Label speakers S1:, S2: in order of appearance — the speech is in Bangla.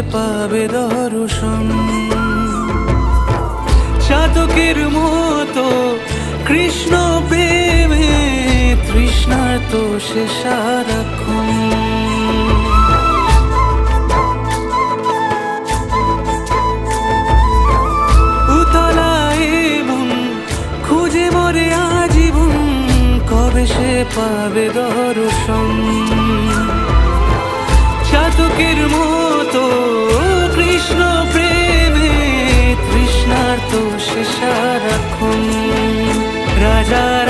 S1: পাবে দর্শন। চাতকের মতো কৃষ্ণ প্রেমে তৃষ্ণার্ত সে সারাক্ষণ। খুঁজে মরে আজীবন কবে সে পাবে দর্শন। চাতকের মতো কৃষ্ণ প্রেমে তৃষ্ণার্ত সে সারাক্ষণ। রাজা